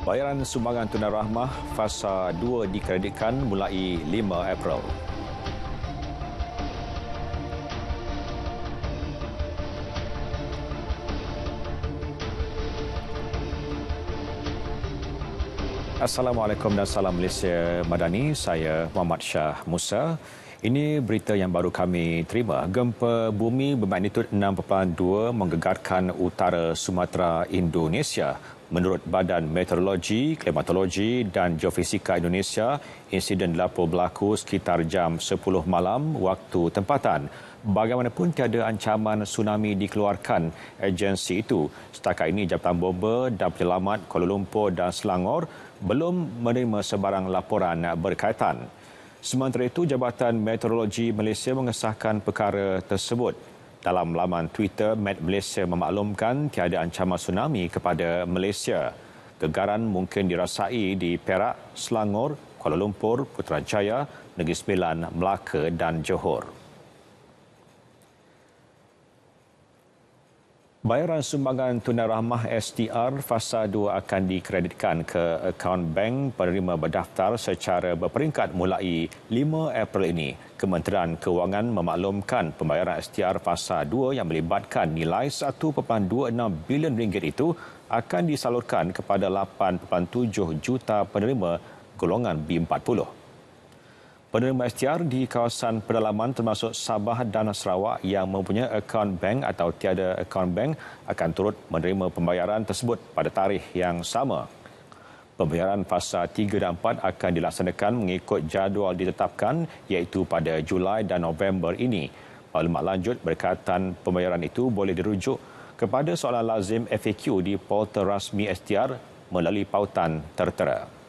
Bayaran sumbangan tunai rahmah fasa 2 dikreditkan mulai 5 April. Assalamualaikum dan salam Malaysia Madani. Saya Muhammad Shah Musa. Ini berita yang baru kami terima. Gempa bumi bermagnitud 6.2 menggegarkan utara Sumatera, Indonesia. Menurut Badan Meteorologi, Klimatologi dan Geofisika Indonesia, insiden lapor berlaku sekitar jam 10 malam waktu tempatan. Bagaimanapun tiada ancaman tsunami dikeluarkan agensi itu. Setakat ini Jabatan Bomba dan Penyelamat Kuala Lumpur dan Selangor belum menerima sebarang laporan berkaitan. Sementara itu, Jabatan Meteorologi Malaysia mengesahkan perkara tersebut. Dalam laman Twitter, Met Malaysia memaklumkan tiada ancaman tsunami kepada Malaysia. Gegaran mungkin dirasai di Perak, Selangor, Kuala Lumpur, Putrajaya, Negeri Sembilan, Melaka dan Johor. Bayaran sumbangan tunai rahmah STR fasa 2 akan dikreditkan ke akaun bank penerima berdaftar secara berperingkat mulai 5 April ini. Kementerian Kewangan memaklumkan pembayaran STR fasa 2 yang melibatkan nilai 1.26 bilion ringgit itu akan disalurkan kepada 8.7 juta penerima golongan B40. Penerima STR di kawasan pedalaman termasuk Sabah dan Sarawak yang mempunyai akaun bank atau tiada akaun bank akan turut menerima pembayaran tersebut pada tarikh yang sama. Pembayaran fasa 3 dan 4 akan dilaksanakan mengikut jadual ditetapkan iaitu pada Julai dan November ini. Maklumat lanjut berkaitan pembayaran itu boleh dirujuk kepada soalan lazim FAQ di portal rasmi STR melalui pautan tertera.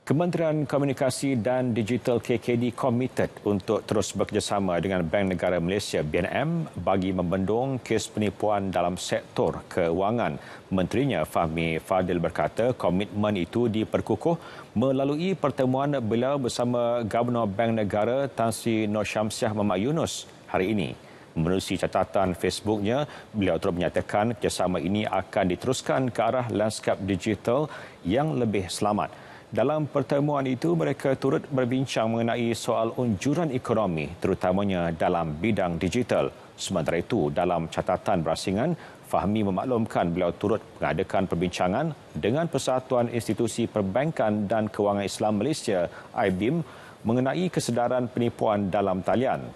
Kementerian Komunikasi dan Digital KKD komited untuk terus bekerjasama dengan Bank Negara Malaysia BNM bagi membendung kes penipuan dalam sektor keuangan. Menterinya Fahmi Fadil berkata komitmen itu diperkukuh melalui pertemuan beliau bersama Gubernur Bank Negara Tan Sri Nur Syamsiah Mamak Yunus hari ini. Menerusi catatan Facebooknya, beliau terus menyatakan kerjasama ini akan diteruskan ke arah lanskap digital yang lebih selamat. Dalam pertemuan itu, mereka turut berbincang mengenai soal unjuran ekonomi, terutamanya dalam bidang digital. Sementara itu, dalam catatan berasingan, Fahmi memaklumkan beliau turut mengadakan perbincangan dengan Persatuan Institusi Perbankan dan Kewangan Islam Malaysia, IBIM, mengenai kesedaran penipuan dalam talian.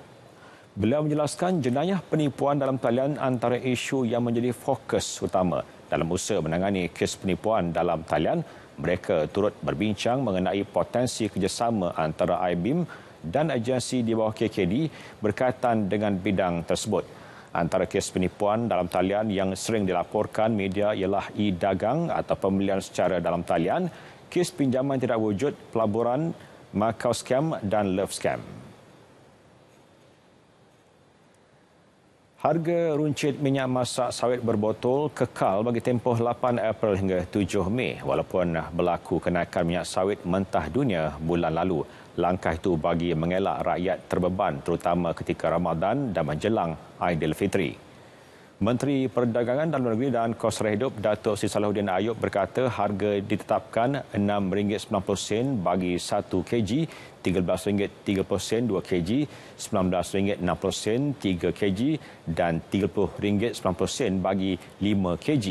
Beliau menjelaskan jenayah penipuan dalam talian antara isu yang menjadi fokus utama dalam usaha menangani kes penipuan dalam talian. Mereka turut berbincang mengenai potensi kerjasama antara IBIM dan agensi di bawah KKD berkaitan dengan bidang tersebut. Antara kes penipuan dalam talian yang sering dilaporkan media ialah e-dagang atau pembelian secara dalam talian, kes pinjaman tidak wujud, pelaburan, Macau scam dan love scam. Harga runcit minyak masak sawit berbotol kekal bagi tempoh 8 April hingga 7 Mei walaupun berlaku kenaikan minyak sawit mentah dunia bulan lalu. Langkah itu bagi mengelak rakyat terbeban terutama ketika Ramadan dan menjelang Aidilfitri. Menteri Perdagangan Dalam Negeri dan Kos Sara Hidup Datuk Seri Salahuddin Ayub berkata harga ditetapkan RM6.90 bagi 1 kg, RM13.30 2 kg, RM19.60 3 kg dan RM30.90 bagi 5 kg.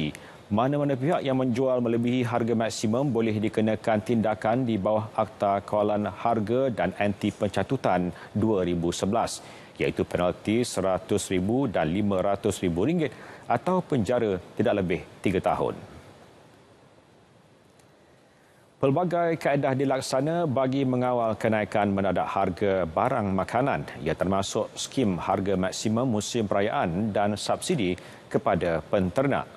Mana-mana pihak yang menjual melebihi harga maksimum boleh dikenakan tindakan di bawah Akta Kawalan Harga dan Anti Pencatutan 2011. Iaitu penalti RM100,000 dan RM500,000 atau penjara tidak lebih 3 tahun. Pelbagai kaedah dilaksana bagi mengawal kenaikan mendadak harga barang makanan. Ia termasuk skim harga maksimum musim perayaan dan subsidi kepada penternak.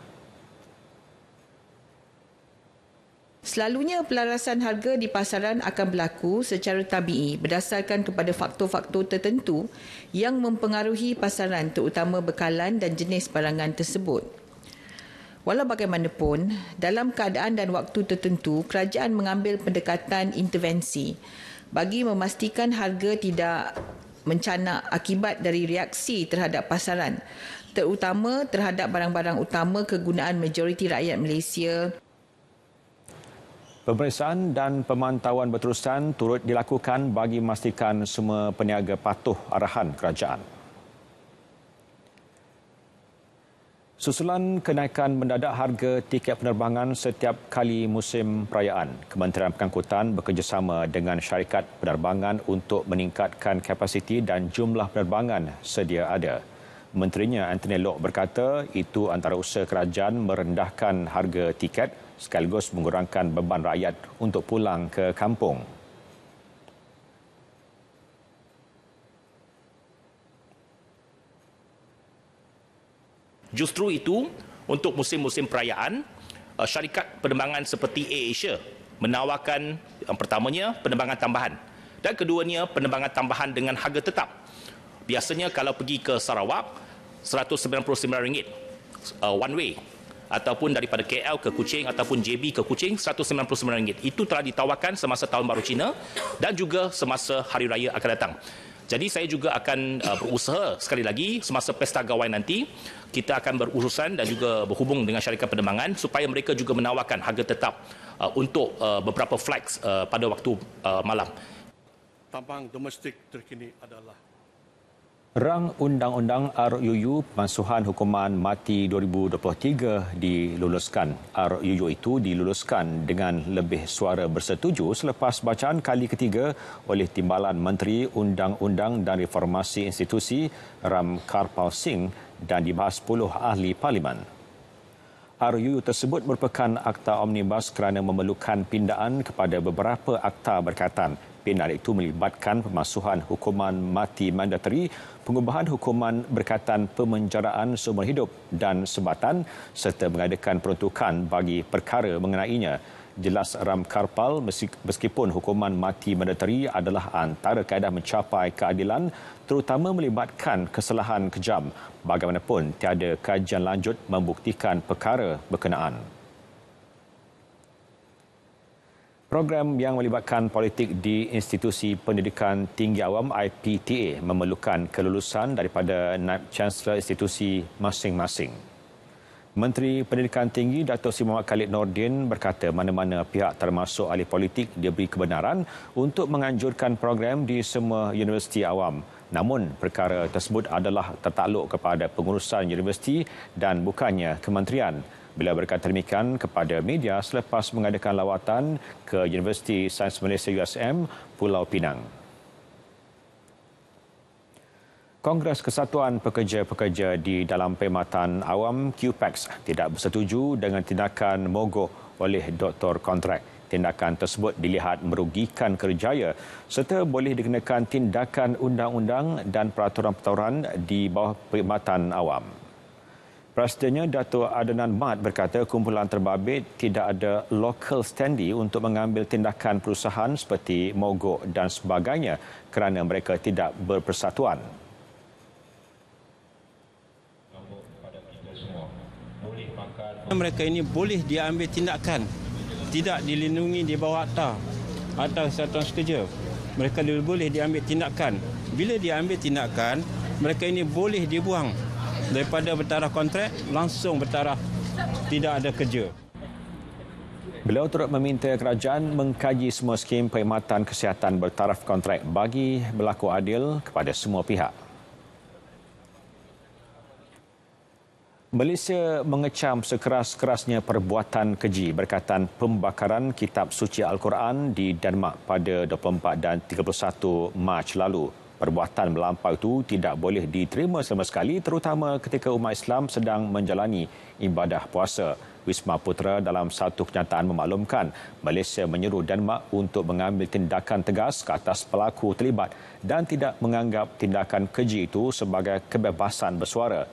Selalunya pelarasan harga di pasaran akan berlaku secara tabii berdasarkan kepada faktor-faktor tertentu yang mempengaruhi pasaran terutama bekalan dan jenis barangan tersebut. Walau bagaimanapun, dalam keadaan dan waktu tertentu, kerajaan mengambil pendekatan intervensi bagi memastikan harga tidak mencanak akibat dari reaksi terhadap pasaran, terutama terhadap barang-barang utama kegunaan majoriti rakyat Malaysia. Pemeriksaan dan pemantauan berterusan turut dilakukan bagi memastikan semua peniaga patuh arahan kerajaan. Susulan kenaikan mendadak harga tiket penerbangan setiap kali musim perayaan, Kementerian Pengangkutan bekerjasama dengan syarikat penerbangan untuk meningkatkan kapasiti dan jumlah penerbangan sedia ada. Menterinya Anthony Loke berkata itu antara usaha kerajaan merendahkan harga tiket sekaligus mengurangkan beban rakyat untuk pulang ke kampung. Justru itu, untuk musim-musim perayaan, syarikat penerbangan seperti AirAsia menawarkan yang pertamanya penerbangan tambahan dan keduanya penerbangan tambahan dengan harga tetap. Biasanya kalau pergi ke Sarawak, RM199 one way, ataupun daripada KL ke Kuching ataupun JB ke Kuching RM199. Itu telah ditawarkan semasa Tahun Baru Cina dan juga semasa Hari Raya akan datang. Jadi saya juga akan berusaha sekali lagi semasa Pesta Gawai nanti, kita akan berurusan dan juga berhubung dengan syarikat penerbangan supaya mereka juga menawarkan harga tetap untuk beberapa flights pada waktu malam. Tambang domestik terkini adalah Rang Undang-Undang RUU Pemansuhan Hukuman Mati 2023 diluluskan. RUU itu diluluskan dengan lebih suara bersetuju selepas bacaan kali ketiga oleh Timbalan Menteri Undang-Undang dan Reformasi Institusi Ram Karpal Singh dan dibahas 10 ahli parlimen. RUU tersebut merupakan akta omnibus kerana memerlukan pindaan kepada beberapa akta berkaitan. Pindaan itu melibatkan pemansuhan hukuman mati mandatari, pengubahan hukuman berkaitan pemenjaraan seumur hidup dan sebatan serta mengadakan peruntukan bagi perkara mengenainya. Jelas Ram Karpal, meskipun hukuman mati mandatari adalah antara kaedah mencapai keadilan, terutama melibatkan kesalahan kejam, bagaimanapun tiada kajian lanjut membuktikan perkara berkenaan. Program yang melibatkan politik di Institusi Pendidikan Tinggi Awam IPTA memerlukan kelulusan daripada Naib Chancellor institusi masing-masing. Menteri Pendidikan Tinggi Dato' Sri Muhammad Khalid Nordin berkata mana-mana pihak termasuk ahli politik diberi kebenaran untuk menganjurkan program di semua universiti awam. Namun perkara tersebut adalah tertakluk kepada pengurusan universiti dan bukannya kementerian. Beliau berkata demikian kepada media selepas mengadakan lawatan ke Universiti Sains Malaysia USM, Pulau Pinang. Kongres Kesatuan Pekerja-Pekerja di dalam Perkhidmatan Awam QPEX tidak bersetuju dengan tindakan mogok oleh doktor kontrak. Tindakan tersebut dilihat merugikan kerjaya serta boleh dikenakan tindakan undang-undang dan peraturan-peraturan di bawah Perkhidmatan Awam. Presidennya Dato' Adnan Mat berkata kumpulan terbabit tidak ada local standee untuk mengambil tindakan perusahaan seperti mogok dan sebagainya kerana mereka tidak berpersatuan. Mereka ini boleh diambil tindakan, tidak dilindungi di bawah akta Kesatuan Sekerja. Mereka boleh diambil tindakan. Bila diambil tindakan, mereka ini boleh dibuang daripada bertaraf kontrak langsung bertaraf tidak ada kerja. Beliau turut meminta kerajaan mengkaji semua skim perkhidmatan kesihatan bertaraf kontrak bagi berlaku adil kepada semua pihak. Malaysia mengecam sekeras-kerasnya perbuatan keji berkaitan pembakaran kitab suci Al-Quran di Denmark pada 24 dan 31 Mac lalu. Perbuatan melampau itu tidak boleh diterima sama sekali terutama ketika umat Islam sedang menjalani ibadah puasa. Wisma Putra dalam satu kenyataan memaklumkan Malaysia menyeru Denmark untuk mengambil tindakan tegas ke atas pelaku terlibat dan tidak menganggap tindakan keji itu sebagai kebebasan bersuara.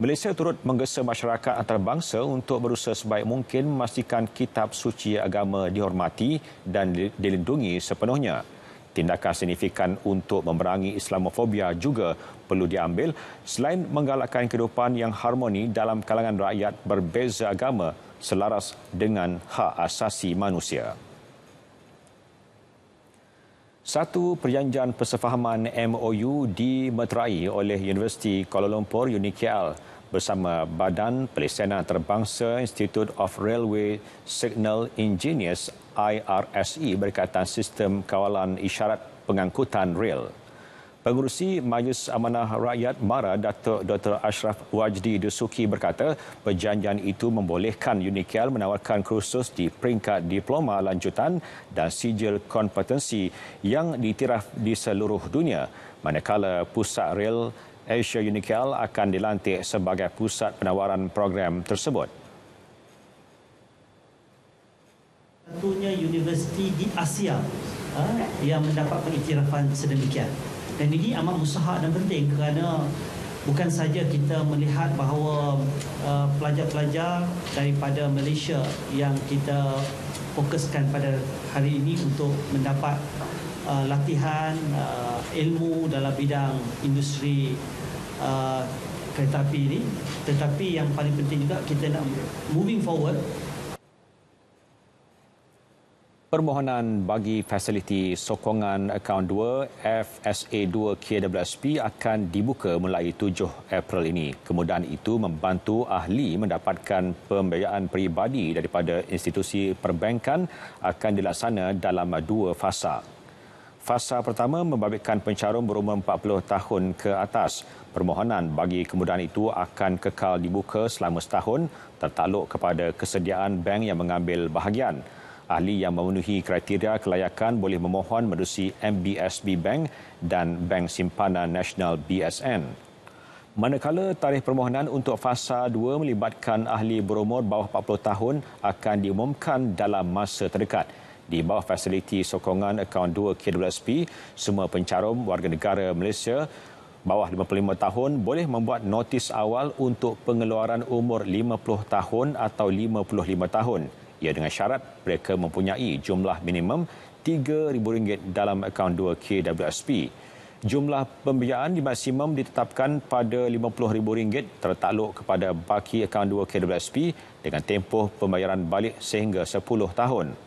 Malaysia turut menggesa masyarakat antarabangsa untuk berusaha sebaik mungkin memastikan kitab suci agama dihormati dan dilindungi sepenuhnya. Tindakan signifikan untuk memerangi Islamofobia juga perlu diambil selain menggalakkan kehidupan yang harmoni dalam kalangan rakyat berbeza agama selaras dengan hak asasi manusia. Satu perjanjian persefahaman MOU dimeterai oleh Universiti Kuala Lumpur UNIKL bersama Badan Pelesenan Antarabangsa Institute of Railway Signal Engineers IRSE berkaitan sistem kawalan isyarat pengangkutan rel. Pengerusi Majlis Amanah Rakyat MARA Datuk Dr. Ashraf Wajdi Dusuki berkata perjanjian itu membolehkan UNIKL menawarkan kursus di peringkat diploma lanjutan dan sijil kompetensi yang diiktiraf di seluruh dunia, manakala Pusat Rel Asia UNIKL akan dilantik sebagai pusat penawaran program tersebut. Satunya universiti di Asia yang mendapat pengiktirafan sedemikian. Dan ini amat mustahak dan penting kerana bukan saja kita melihat bahawa pelajar-pelajar daripada Malaysia yang kita fokuskan pada hari ini untuk mendapat latihan ilmu dalam bidang industri kereta api ini, tetapi yang paling penting juga kita nak moving forward. Permohonan bagi fasiliti sokongan akaun 2 FSA2 KWSP akan dibuka mulai 7 April ini. Kemudahan itu membantu ahli mendapatkan pembiayaan peribadi daripada institusi perbankan akan dilaksana dalam 2 fasa. Fasa pertama membabitkan pencarum berumur 40 tahun ke atas. Permohonan bagi kemudahan itu akan kekal dibuka selama setahun tertakluk kepada kesediaan bank yang mengambil bahagian. Ahli yang memenuhi kriteria kelayakan boleh memohon menerusi MBSB Bank dan Bank Simpanan Nasional BSN. Manakala tarikh permohonan untuk fasa 2 melibatkan ahli berumur bawah 40 tahun akan diumumkan dalam masa terdekat. Di bawah fasiliti sokongan akaun 2 KWSP, semua pencarum warga negara Malaysia bawah 55 tahun boleh membuat notis awal untuk pengeluaran umur 50 tahun atau 55 tahun. Ia dengan syarat mereka mempunyai jumlah minimum RM3,000 dalam akaun 2 KWSP. Jumlah pembiayaan dimaksimum ditetapkan pada RM50,000 tertakluk kepada baki akaun 2 KWSP dengan tempoh pembayaran balik sehingga 10 tahun.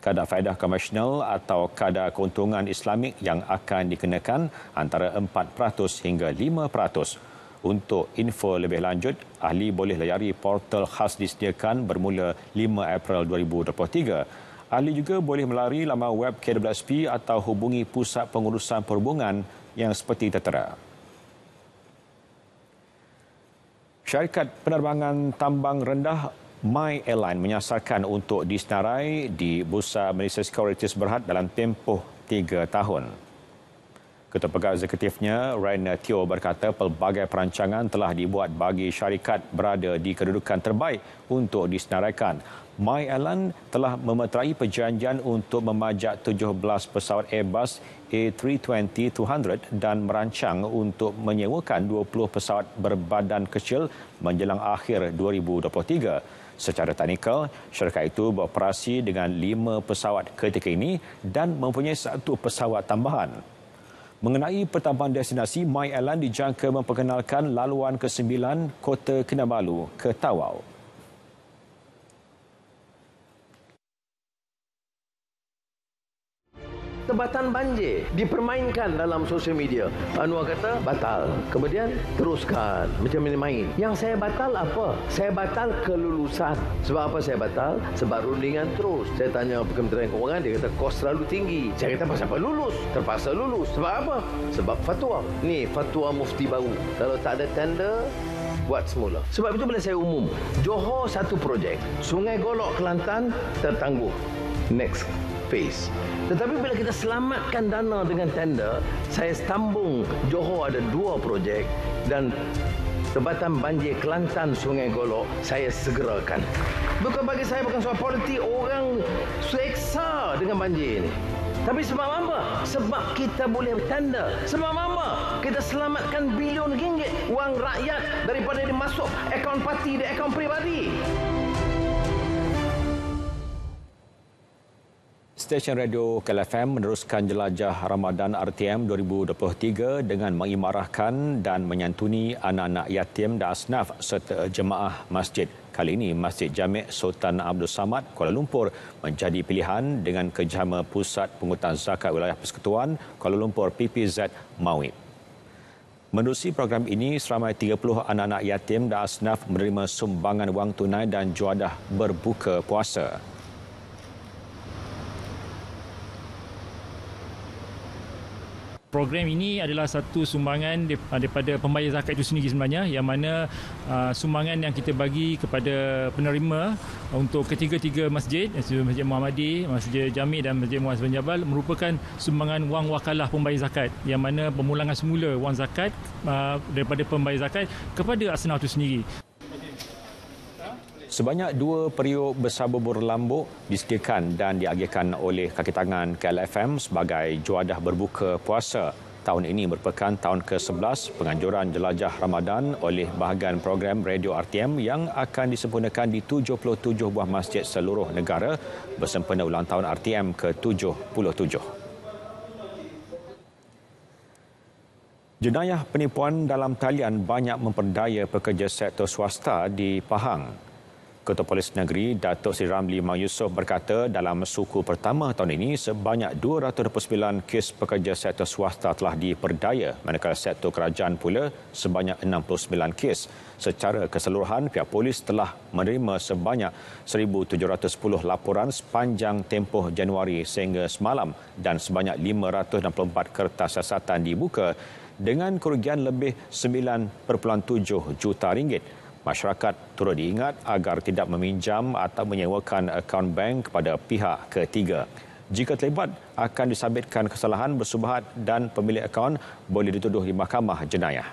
Kadar faedah komersial atau kadar keuntungan Islamik yang akan dikenakan antara 4% hingga 5%. Untuk info lebih lanjut, ahli boleh layari portal khas disediakan bermula 5 April 2023. Ahli juga boleh melalui laman web KWSP atau hubungi Pusat Pengurusan Perhubungan yang seperti tertera. Syarikat penerbangan tambang rendah My Airline menyasarkan untuk disenarai di Bursa Malaysia Securities Berhad dalam tempoh 3 tahun. Ketua Pegawai Eksekutifnya, Rainer Teo berkata pelbagai perancangan telah dibuat bagi syarikat berada di kedudukan terbaik untuk disenaraikan. My Airline telah memeterai perjanjian untuk memajak 17 pesawat Airbus A320-200 dan merancang untuk menyewakan 20 pesawat berbadan kecil menjelang akhir 2023. Secara teknikal, syarikat itu beroperasi dengan 5 pesawat ketika ini dan mempunyai 1 pesawat tambahan. Mengenai pertambahan destinasi, My Airline dijangka memperkenalkan laluan ke-9 Kota Kinabalu ke Tawau. Tebatan banjir dipermainkan dalam sosial media. Anwar kata batal, kemudian teruskan macam ini main. Yang saya batal apa? Saya batal kelulusan. Sebab apa saya batal? Sebab rundingan terus. Saya tanya Kementerian Keuangan, dia kata kos terlalu tinggi. Saya kata pasal apa lulus? Terpaksa lulus. Sebab apa? Sebab fatwa. Ni fatwa mufti baru. Kalau tak ada tender, buat semula. Sebab itu bila saya umum, Johor satu projek, Sungai Golok Kelantan tertangguh. Next phase. Tetapi bila kita selamatkan dana dengan tender, saya sambung Johor ada 2 projek dan Tebatan banjir Kelantan Sungai Golok saya segerakan. Bukan bagi saya bukan soal politik, orang seksa dengan banjir ini. Tapi sebab apa? Sebab kita boleh tender. Sebab apa? Kita selamatkan bilion ringgit wang rakyat daripada dia masuk akaun parti dan akaun peribadi. Stesen radio KLFM meneruskan jelajah Ramadan RTM 2023 dengan mengimarahkan dan menyantuni anak-anak yatim dan asnaf serta jemaah masjid. Kali ini, Masjid Jami' Sultan Abdul Samad, Kuala Lumpur menjadi pilihan dengan kerjasama Pusat Pungutan Zakat Wilayah Persekutuan Kuala Lumpur PPZ Mawib. Menerusi program ini, seramai 30 anak-anak yatim dan asnaf menerima sumbangan wang tunai dan juadah berbuka puasa. Program ini adalah satu sumbangan daripada pembayar zakat itu sendiri sebenarnya, yang mana sumbangan yang kita bagi kepada penerima untuk ketiga-tiga masjid, Masjid Muhammadiyah, Masjid Jami' dan Masjid Muaz bin Jabal, merupakan sumbangan wang wakalah pembayar zakat, yang mana pemulangan semula wang zakat daripada pembayar zakat kepada asnaf itu sendiri. Sebanyak 2 periuk besar bubur lambuk disediakan dan diagihkan oleh kaki tangan KLFM sebagai juadah berbuka puasa. Tahun ini merupakan tahun ke-11 penganjuran jelajah Ramadan oleh bahagian program Radio RTM yang akan disempurnakan di 77 buah masjid seluruh negara bersempena ulang tahun RTM ke-77. Jenayah penipuan dalam talian banyak memperdaya pekerja sektor swasta di Pahang. Ketua Polis Negeri Datuk Seri Ramli Mak Yusof berkata dalam suku pertama tahun ini sebanyak 229 kes pekerja sektor swasta telah diperdaya, manakala sektor kerajaan pula sebanyak 69 kes. Secara keseluruhan, pihak polis telah menerima sebanyak 1,710 laporan sepanjang tempoh Januari sehingga semalam dan sebanyak 564 kertas siasatan dibuka dengan kerugian lebih 9.7 juta ringgit. Masyarakat turut diingat agar tidak meminjam atau menyewakan akaun bank kepada pihak ketiga. Jika terlibat, akan disabitkan kesalahan bersubahat dan pemilik akaun boleh dituduh di mahkamah jenayah.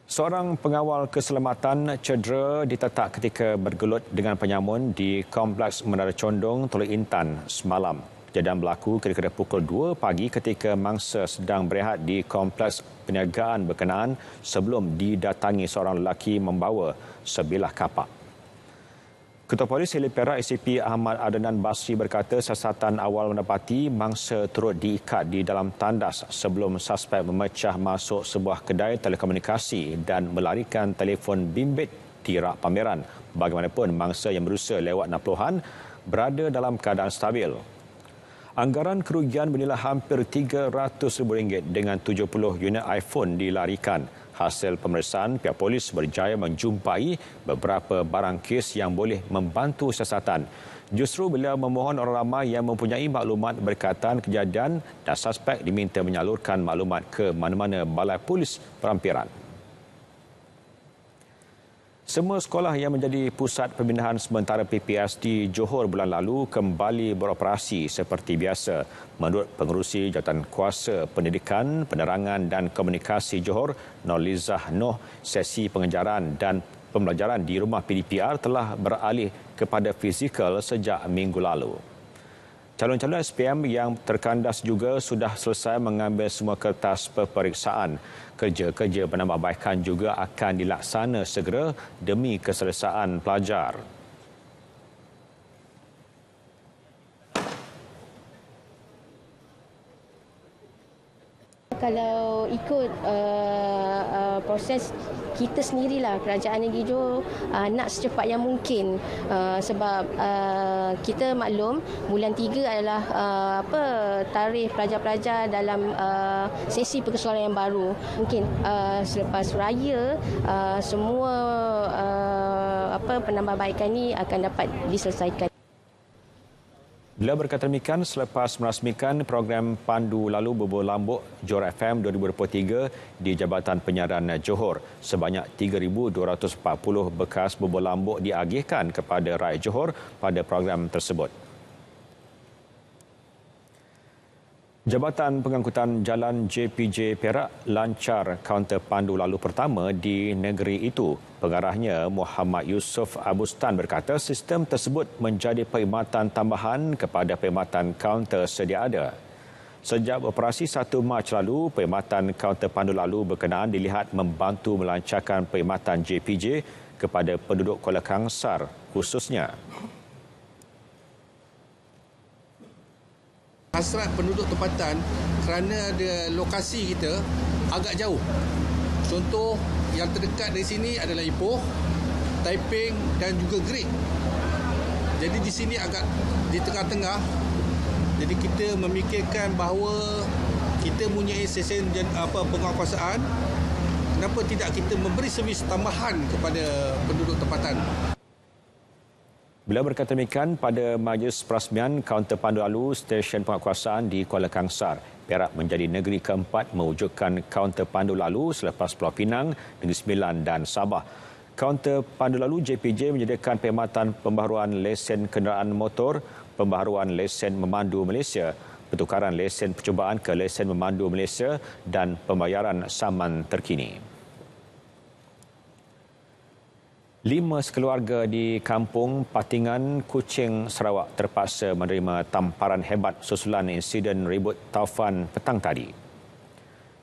Seorang pengawal keselamatan cedera ditetak ketika bergelut dengan penyamun di Kompleks Menara Condong, Teluk Intan semalam. Kejadian berlaku kira-kira pukul 2 pagi ketika mangsa sedang berehat di kompleks perniagaan berkenaan sebelum didatangi seorang lelaki membawa sebilah kapak. Ketua Polis Heli Perak ACP Ahmad Adnan Basri berkata siasatan awal mendapati mangsa turut diikat di dalam tandas sebelum suspek memecah masuk sebuah kedai telekomunikasi dan melarikan telefon bimbit di rak pameran. Bagaimanapun, mangsa yang berusia lewat 60-an berada dalam keadaan stabil. Anggaran kerugian bernilai hampir RM300,000 dengan 70 unit iPhone dilarikan. Hasil pemeriksaan, pihak polis berjaya menjumpai beberapa barang kes yang boleh membantu siasatan. Justru beliau memohon orang ramai yang mempunyai maklumat berkaitan kejadian dan suspek diminta menyalurkan maklumat ke mana-mana balai polis perampiran. Semua sekolah yang menjadi pusat pembinaan sementara PPS di Johor bulan lalu kembali beroperasi seperti biasa. Menurut Pengerusi Jawatan Kuasa Pendidikan, Penerangan dan Komunikasi Johor, Nurlizah Noh, sesi pengejaran dan pembelajaran di rumah PDPR telah beralih kepada fizikal sejak minggu lalu. Calon-calon SPM yang terkandas juga sudah selesai mengambil semua kertas peperiksaan. Kerja-kerja penambahbaikan juga akan dilaksana segera demi keselesaan pelajar. Kalau ikut proses kita sendirilah, kerajaan negeri Johor nak secepat yang mungkin sebab kita maklum bulan 3 adalah tarikh pelajar-pelajar dalam sesi perkesuaran yang baru. Mungkin selepas raya semua penambahbaikan ini akan dapat diselesaikan. Beliau berkata demikian selepas merasmikan program Pandu Lalu Bubur Lambuk Johor FM 2023 di Jabatan Penyiaran Johor. Sebanyak 3,240 bekas bubur lambuk diagihkan kepada rakyat Johor pada program tersebut. Jabatan Pengangkutan Jalan JPJ Perak lancar kaunter pandu lalu pertama di negeri itu. Pengarahnya Muhammad Yusof Abustan berkata sistem tersebut menjadi perkhidmatan tambahan kepada perkhidmatan kaunter sedia ada. Sejak operasi 1 Mac lalu, perkhidmatan kaunter pandu lalu berkenaan dilihat membantu melancarkan perkhidmatan JPJ kepada penduduk Kuala Kangsar khususnya. Hasrat penduduk tempatan kerana ada lokasi kita agak jauh. Contoh yang terdekat dari sini adalah Ipoh, Taiping dan juga Great. Jadi di sini agak di tengah-tengah. Jadi kita memikirkan bahawa kita mempunyai sesen penguatkuasaan. Kenapa tidak kita memberi servis tambahan kepada penduduk tempatan? Beliau berkata demikian pada majlis perasmian kaunter pandu lalu stesen penguatkuasaan di Kuala Kangsar. Perak menjadi negeri keempat mewujudkan kaunter pandu lalu selepas Pulau Pinang, Negeri Sembilan dan Sabah. Kaunter pandu lalu JPJ menyediakan perkhidmatan pembaharuan lesen kenderaan motor, pembaharuan lesen memandu Malaysia, pertukaran lesen percubaan ke lesen memandu Malaysia dan pembayaran saman terkini. 5 sekeluarga di Kampung Patingan, Kuching, Sarawak terpaksa menerima tamparan hebat susulan insiden ribut taufan petang tadi.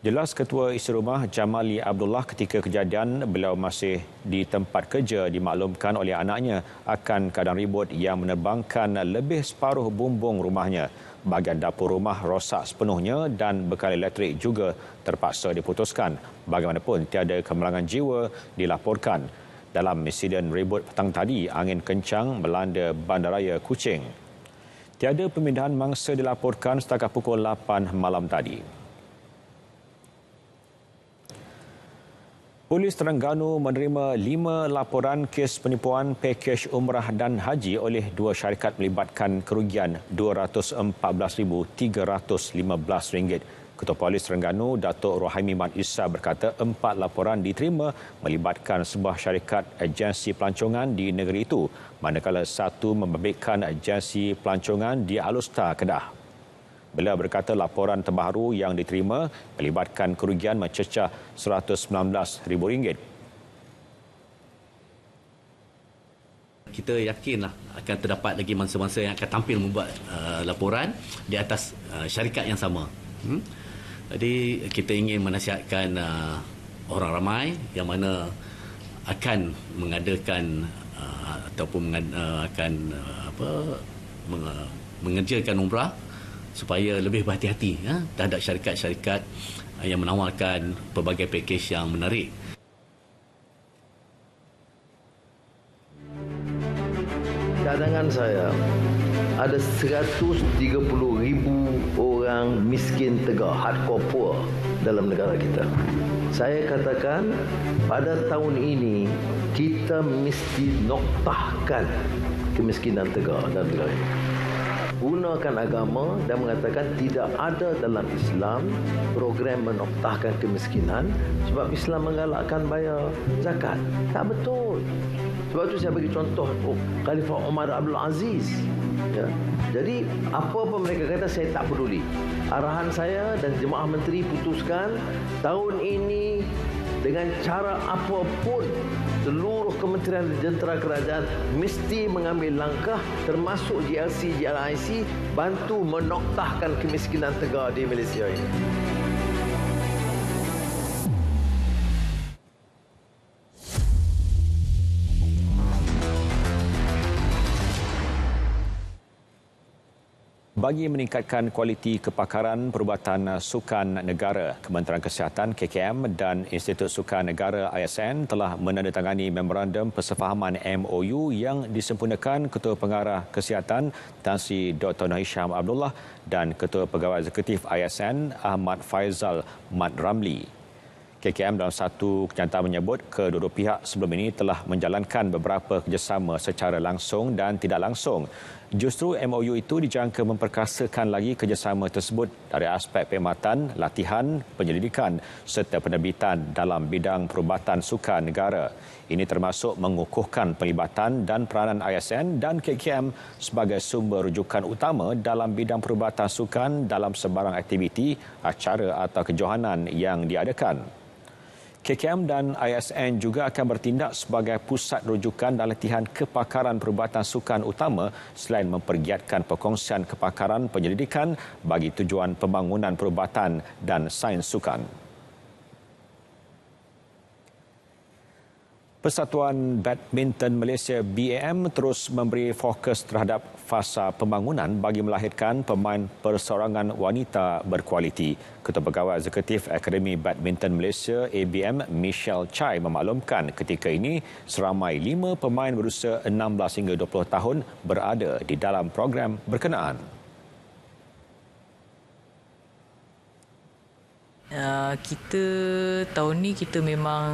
Jelas Ketua Isi Rumah Jamali Abdullah ketika kejadian beliau masih di tempat kerja dimaklumkan oleh anaknya akan keadaan ribut yang menerbangkan lebih separuh bumbung rumahnya. Bahagian dapur rumah rosak sepenuhnya dan bekal elektrik juga terpaksa diputuskan. Bagaimanapun tiada kemalangan jiwa dilaporkan. Dalam insiden ribut petang tadi, angin kencang melanda Bandaraya Kuching. Tiada pemindahan mangsa dilaporkan setakat pukul 8 malam tadi. Polis Terengganu menerima 5 laporan kes penipuan pakej umrah dan haji oleh 2 syarikat melibatkan kerugian RM214,315. Ketua Polis Terengganu, Datuk Rohaimi Mat Issa berkata 4 laporan diterima melibatkan sebuah syarikat agensi pelancongan di negeri itu, manakala satu membabitkan agensi pelancongan di Alustar, Kedah. Beliau berkata laporan terbaru yang diterima melibatkan kerugian mencecah RM119,000. Kita yakinlah akan terdapat lagi mangsa-mangsa yang akan tampil membuat laporan di atas syarikat yang sama. Jadi kita ingin menasihatkan orang ramai yang mana akan mengadakan ataupun akan mengerjakan umrah supaya lebih berhati-hati terhadap syarikat-syarikat yang menawarkan pelbagai pakej yang menarik. Cadangan saya ada 130,000 orang miskin tegak, hardcore poor dalam negara kita. Saya katakan pada tahun ini kita mesti noktahkan kemiskinan tegak dalam negara ini. Gunakan agama dan mengatakan tidak ada dalam Islam program menoktahkan kemiskinan sebab Islam menggalakkan bayar zakat. Tak betul. Sebab itu saya bagi contoh Khalifah Umar Abdul Aziz. Ya. Jadi apa-apa mereka kata saya tak peduli. Arahan saya dan jemaah menteri putuskan tahun ini dengan cara apapun seluruh kementerian dan jentera kerajaan mesti mengambil langkah termasuk GLC, GLIC bantu menoktahkan kemiskinan tegak di Malaysia ini. Bagi meningkatkan kualiti kepakaran perubatan sukan negara, Kementerian Kesihatan KKM dan Institut Sukan Negara ISN telah menandatangani memorandum persefahaman MOU yang disempurnakan Ketua Pengarah Kesihatan Tan Sri Dr. Noh Hisham Abdullah dan Ketua Pegawai Eksekutif ISN Ahmad Faizal Mat Ramli. KKM dalam satu kenyataan menyebut kedua-dua pihak sebelum ini telah menjalankan beberapa kerjasama secara langsung dan tidak langsung. Justru MOU itu dijangka memperkasakan lagi kerjasama tersebut dari aspek perkhidmatan, latihan, penyelidikan serta penerbitan dalam bidang perubatan sukan negara. Ini termasuk mengukuhkan pelibatan dan peranan ISN dan KKM sebagai sumber rujukan utama dalam bidang perubatan sukan dalam sebarang aktiviti, acara atau kejohanan yang diadakan. KKM dan ISN juga akan bertindak sebagai pusat rujukan dan latihan kepakaran perubatan sukan utama selain mempergiatkan perkongsian kepakaran penyelidikan bagi tujuan pembangunan perubatan dan sains sukan. Persatuan Badminton Malaysia BAM terus memberi fokus terhadap fasa pembangunan bagi melahirkan pemain perseorangan wanita berkualiti. Ketua Pegawai Eksekutif Akademi Badminton Malaysia ABM Michelle Chai memaklumkan ketika ini seramai 5 pemain berusia 16 hingga 20 tahun berada di dalam program berkenaan. Kita tahun ni kita memang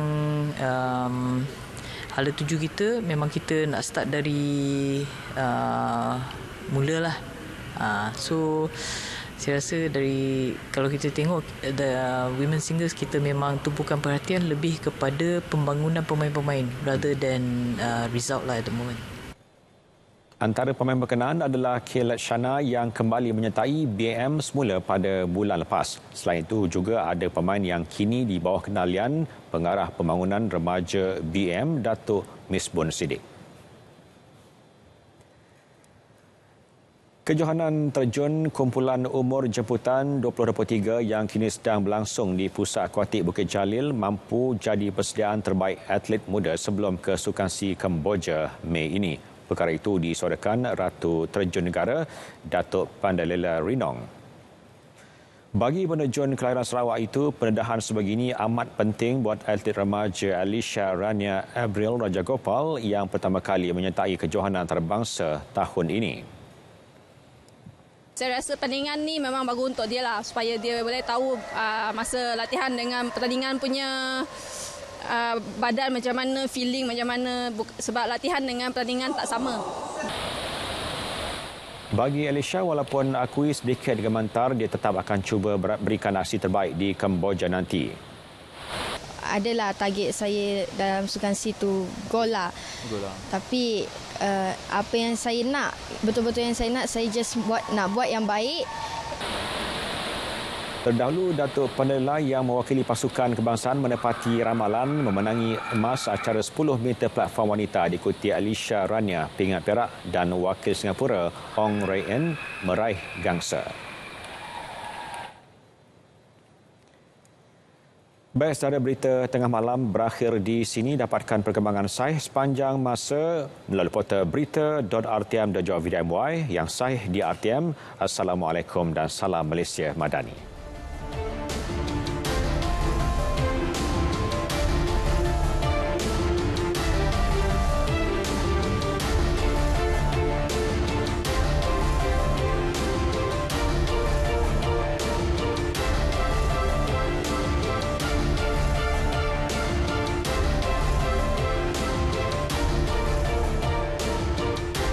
hala tuju kita memang kita nak start dari mula lah. So saya rasa dari kalau kita tengok women singles kita memang tumpukan perhatian lebih kepada pembangunan pemain-pemain rather than result lah at the moment. Antara pemain berkenaan adalah Kailat Shana yang kembali menyertai BAM semula pada bulan lepas. Selain itu juga ada pemain yang kini di bawah kendalian Pengarah Pembangunan Remaja BAM Datuk Misbun Siddiq. Kejohanan terjun kumpulan umur jemputan 2023 yang kini sedang berlangsung di Pusat Akuatik Bukit Jalil mampu jadi persediaan terbaik atlet muda sebelum ke Sukan SEA Kemboja Mei ini. Perkara itu disorakan Ratu Terjun Negara Datuk Pandalela Rinong. Bagi penerjun kelahiran Sarawak itu, pendedahan sebegini amat penting buat atlet remaja Alicia Rania Abril Rajagopal yang pertama kali menyertai kejohanan antarabangsa tahun ini. Saya rasa pertandingan ni memang bagus untuk dia lah supaya dia boleh tahu masa latihan dengan pertandingan punya badan macam mana, feeling macam mana sebab latihan dengan pertandingan tak sama. Bagi Alicia, walaupun akui sedikit gemetar, dia tetap akan cuba berikan aksi terbaik di Kemboja nanti. Adalah target saya dalam Sukan SEA tu gol lah. Tapi apa yang saya nak, betul-betul yang saya nak, saya just nak buat yang baik. Terdahulu, Datuk Pandalela yang mewakili pasukan kebangsaan menepati ramalan memenangi emas acara 10 meter platform wanita diikuti Alicia Rania pingat perak dan wakil Singapura Ong Ray En meraih gangsa. Baik, saudara, berita tengah malam berakhir di sini. Dapatkan perkembangan sahih sepanjang masa melalui portal berita.rtm.com.my yang sahih di RTM. Assalamualaikum dan salam Malaysia Madani.